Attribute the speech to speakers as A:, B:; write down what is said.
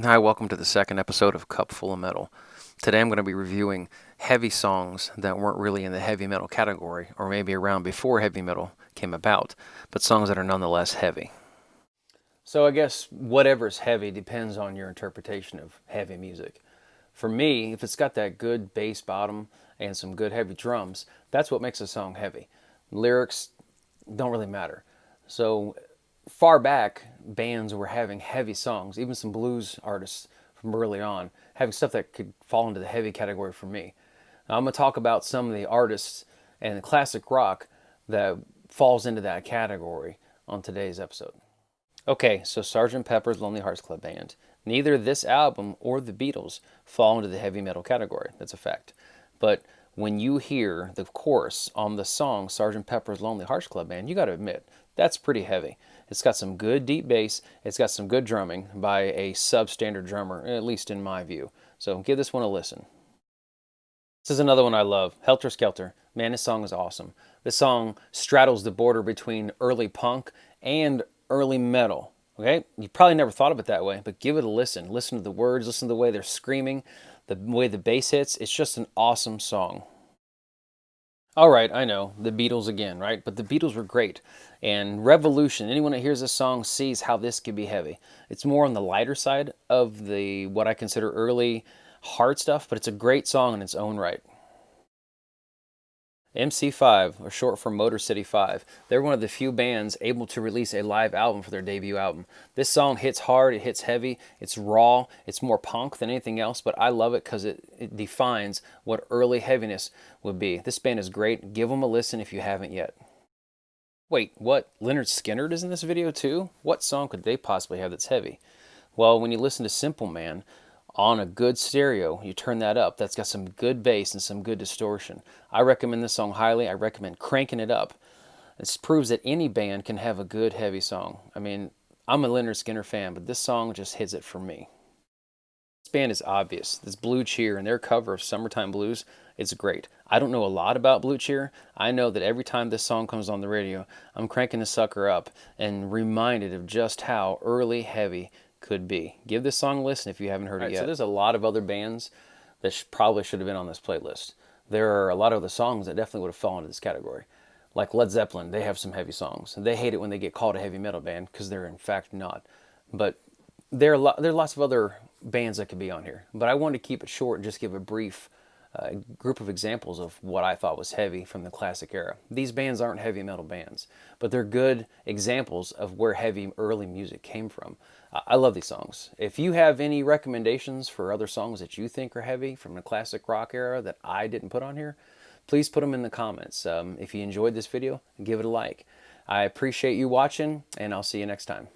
A: Hi, welcome to the second episode of Cup Full of Metal. Today I'm going to be reviewing heavy songs that weren't really in the heavy metal category, or maybe around before heavy metal came about, but songs that are nonetheless heavy. So I guess whatever's heavy depends on your interpretation of heavy music. For me, if it's got that good bass bottom and some good heavy drums, that's what makes a song heavy. Lyrics don't really matter. So far back, bands were having heavy songs, even some blues artists from early on, having stuff that could fall into the heavy category for me. Now, I'm going to talk about some of the artists and the classic rock that falls into that category on today's episode. Okay, so Sgt. Pepper's Lonely Hearts Club Band. Neither this album or the Beatles fall into the heavy metal category. That's a fact. But when you hear the chorus on the song Sgt. Pepper's Lonely Hearts Club Band, you got to admit, that's pretty heavy. It's got some good deep bass, it's got some good drumming by a substandard drummer, at least in my view. So give this one a listen. This is another one I love, Helter Skelter. Man, this song is awesome. This song straddles the border between early punk and early metal. Okay? You probably never thought of it that way, but give it a listen. Listen to the words, listen to the way they're screaming, the way the bass hits. It's just an awesome song. All right, I know, the Beatles again, right? But the Beatles were great. And Revolution, anyone that hears this song sees how this could be heavy. It's more on the lighter side of the what I consider early hard stuff, but it's a great song in its own right. MC5, or short for Motor City 5, they're one of the few bands able to release a live album for their debut album. This song hits hard, it hits heavy, it's raw, it's more punk than anything else, but I love it because it defines what early heaviness would be. This band is great. Give them a listen if you haven't yet. Wait, what? Leonard Skinner is in this video too? What song could they possibly have that's heavy? Well, when you listen to Simple Man on a good stereo, you turn that up, that's got some good bass and some good distortion. I recommend this song highly. I recommend cranking it up. This proves that any band can have a good heavy song. I mean, I'm a Leonard Skinner fan, but this song just hits it for me. This band is obvious. This Blue Cheer and their cover of Summertime Blues, it's great. I don't know a lot about Blue Cheer. I know that every time this song comes on the radio, I'm cranking the sucker up and reminded of just how early heavy could be. Give this song a listen if you haven't heard it yet. So there's a lot of other bands that probably should have been on this playlist. There are a lot of other songs that definitely would have fallen into this category. Like Led Zeppelin, they have some heavy songs. They hate it when they get called a heavy metal band because they're in fact not. But there are lots of other bands that could be on here, but I wanted to keep it short and just give a brief group of examples of what I thought was heavy from the classic era. These bands aren't heavy metal bands, but they're good examples of where heavy early music came from. I love these songs. If you have any recommendations for other songs that you think are heavy from the classic rock era that I didn't put on here, please put them in the comments. If you enjoyed this video, give it a like. I appreciate you watching, and I'll see you next time.